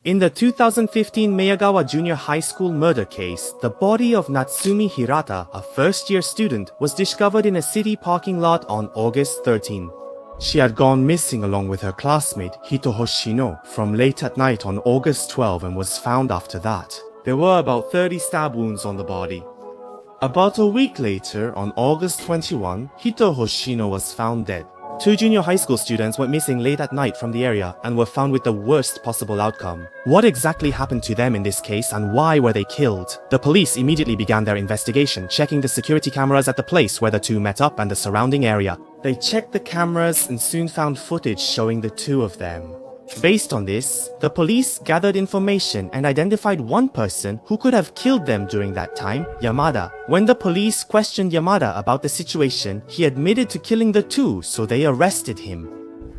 In the 2015 Miyagawa Junior High School murder case, the body of Natsumi Hirata, a first-year student, was discovered in a city parking lot on August 13. She had gone missing along with her classmate Hito Hoshino from late at night on August 12 and was found after that. There were about 30 stab wounds on the body. About a week later, on August 21, Hito Hoshino was found dead. Two junior high school students went missing late at night from the area and were found with the worst possible outcome. What exactly happened to them in this case and why were they killed? The police immediately began their investigation, checking the security cameras at the place where the two met up and the surrounding area. They checked the cameras and soon found footage showing the two of them. Based on this, the police gathered information and identified one person who could have killed them during that time, Yamada. When the police questioned Yamada about the situation, he admitted to killing the two, so they arrested him.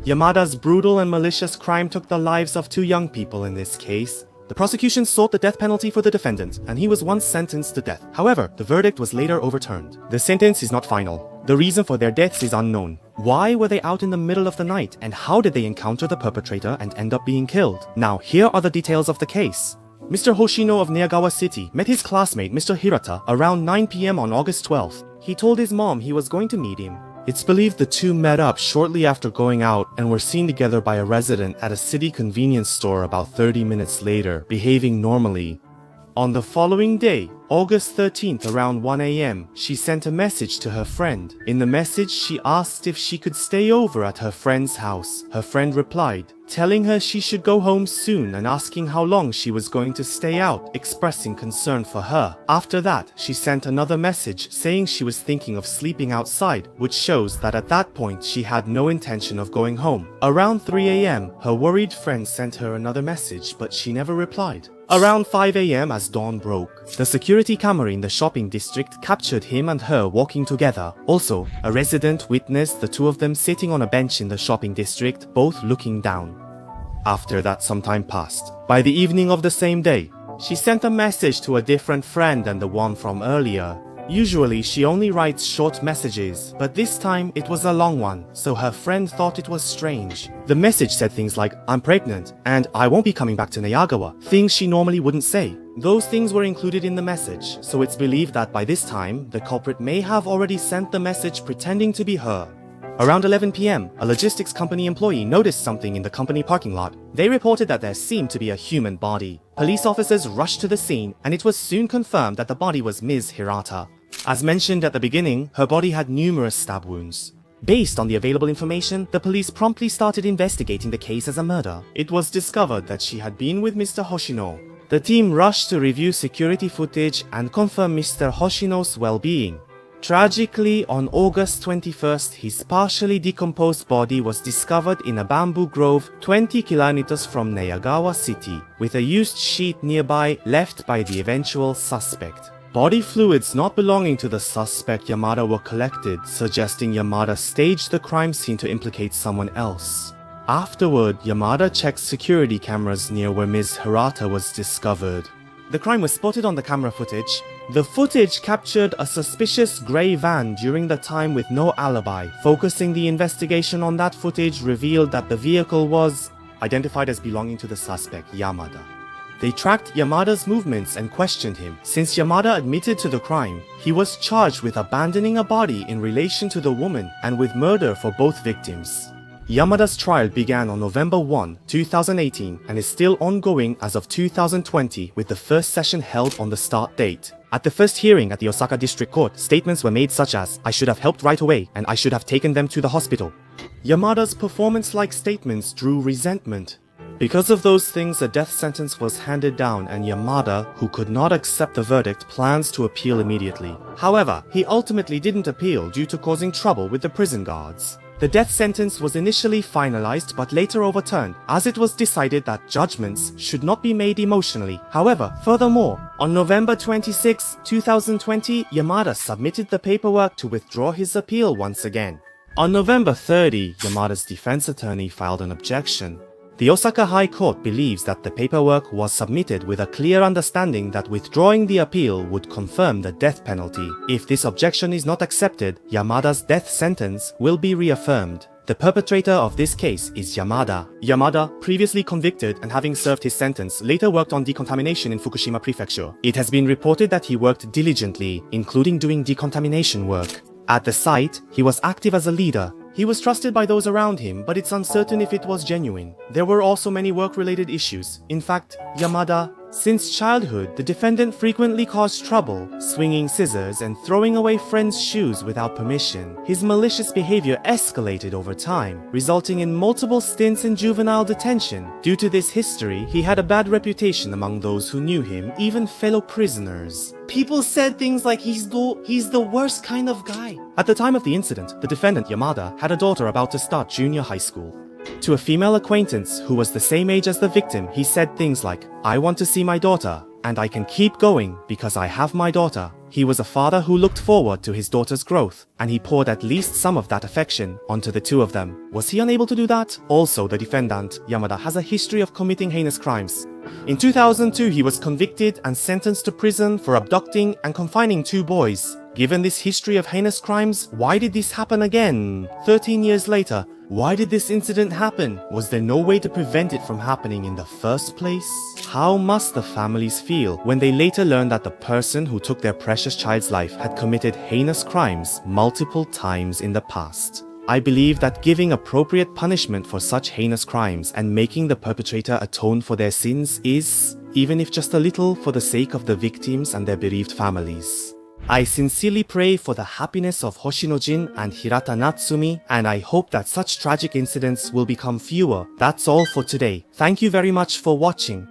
Yamada's brutal and malicious crime took the lives of two young people in this case. The prosecution sought the death penalty for the defendant, and he was once sentenced to death. However, the verdict was later overturned. The sentence is not final. The reason for their deaths is unknown. Why were they out in the middle of the night, and how did they encounter the perpetrator and end up being killed? Now, here are the details of the case. Mr. Hoshino of Neyagawa City met his classmate Mr. Hirata around 9 p.m. on August 12th. He told his mom he was going to meet him. It's believed the two met up shortly after going out and were seen together by a resident at a city convenience store about 30 minutes later, behaving normally. On the following day, August 13th around 1 a.m., she sent a message to her friend. In the message, she asked if she could stay over at her friend's house. Her friend replied, telling her she should go home soon and asking how long she was going to stay out, expressing concern for her. After that, she sent another message saying she was thinking of sleeping outside, which shows that at that point she had no intention of going home. Around 3 a.m., her worried friend sent her another message, but she never replied. Around 5 a.m. as dawn broke, the security camera in the shopping district captured him and her walking together. Also, a resident witnessed the two of them sitting on a bench in the shopping district, both looking down. After that, some time passed. By the evening of the same day, she sent a message to a different friend than the one from earlier. Usually, she only writes short messages, but this time it was a long one, so her friend thought it was strange. The message said things like, "I'm pregnant," and "I won't be coming back to Neyagawa," things she normally wouldn't say. Those things were included in the message, so it's believed that by this time, the culprit may have already sent the message pretending to be her. Around 11 p.m., a logistics company employee noticed something in the company parking lot. They reported that there seemed to be a human body. Police officers rushed to the scene, and it was soon confirmed that the body was Ms. Hirata. As mentioned at the beginning, her body had numerous stab wounds. Based on the available information, the police promptly started investigating the case as a murder. It was discovered that she had been with Mr. Hoshino. The team rushed to review security footage and confirm Mr. Hoshino's well-being. Tragically, on August 21st, his partially decomposed body was discovered in a bamboo grove 20 kilometers from Neyagawa City, with a used sheet nearby left by the eventual suspect. Body fluids not belonging to the suspect Yamada were collected, suggesting Yamada staged the crime scene to implicate someone else. Afterward, Yamada checked security cameras near where Ms. Hirata was discovered. The crime was spotted on the camera footage. The footage captured a suspicious grey van during the time with no alibi. Focusing the investigation on that footage revealed that the vehicle was identified as belonging to the suspect, Yamada. They tracked Yamada's movements and questioned him. Since Yamada admitted to the crime, he was charged with abandoning a body in relation to the woman and with murder for both victims. Yamada's trial began on November 1, 2018 and is still ongoing as of 2020, with the first session held on the start date. At the first hearing at the Osaka District Court, statements were made such as, "I should have helped right away and I should have taken them to the hospital." Yamada's performance-like statements drew resentment. Because of those things, a death sentence was handed down and Yamada, who could not accept the verdict, plans to appeal immediately. However, he ultimately didn't appeal due to causing trouble with the prison guards. The death sentence was initially finalized but later overturned, as it was decided that judgments should not be made emotionally. However, furthermore, on November 26, 2020, Yamada submitted the paperwork to withdraw his appeal once again. On November 30, Yamada's defense attorney filed an objection. The Osaka High Court believes that the paperwork was submitted with a clear understanding that withdrawing the appeal would confirm the death penalty. If this objection is not accepted, Yamada's death sentence will be reaffirmed. The perpetrator of this case is Yamada. Yamada, previously convicted and having served his sentence, later worked on decontamination in Fukushima Prefecture. It has been reported that he worked diligently, including doing decontamination work. At the site, he was active as a leader. He was trusted by those around him, but it's uncertain if it was genuine. There were also many work-related issues. In fact, Yamada, since childhood, the defendant frequently caused trouble, swinging scissors and throwing away friends' shoes without permission. His malicious behavior escalated over time, resulting in multiple stints in juvenile detention. Due to this history, he had a bad reputation among those who knew him, even fellow prisoners. People said things like he's the worst kind of guy. At the time of the incident, the defendant Yamada had a daughter about to start junior high school. To a female acquaintance who was the same age as the victim, he said things like, "I want to see my daughter, and I can keep going because I have my daughter." He was a father who looked forward to his daughter's growth, and he poured at least some of that affection onto the two of them. Was he unable to do that? Also, the defendant, Yamada, has a history of committing heinous crimes. In 2002, he was convicted and sentenced to prison for abducting and confining 2 boys. Given this history of heinous crimes, why did this happen again? 13 years later, why did this incident happen? Was there no way to prevent it from happening in the first place? How must the families feel when they later learn that the person who took their precious child's life had committed heinous crimes multiple times in the past? I believe that giving appropriate punishment for such heinous crimes and making the perpetrator atone for their sins is, even if just a little, for the sake of the victims and their bereaved families. I sincerely pray for the happiness of Hoshino-jin and Hirata Natsumi, and I hope that such tragic incidents will become fewer. That's all for today. Thank you very much for watching.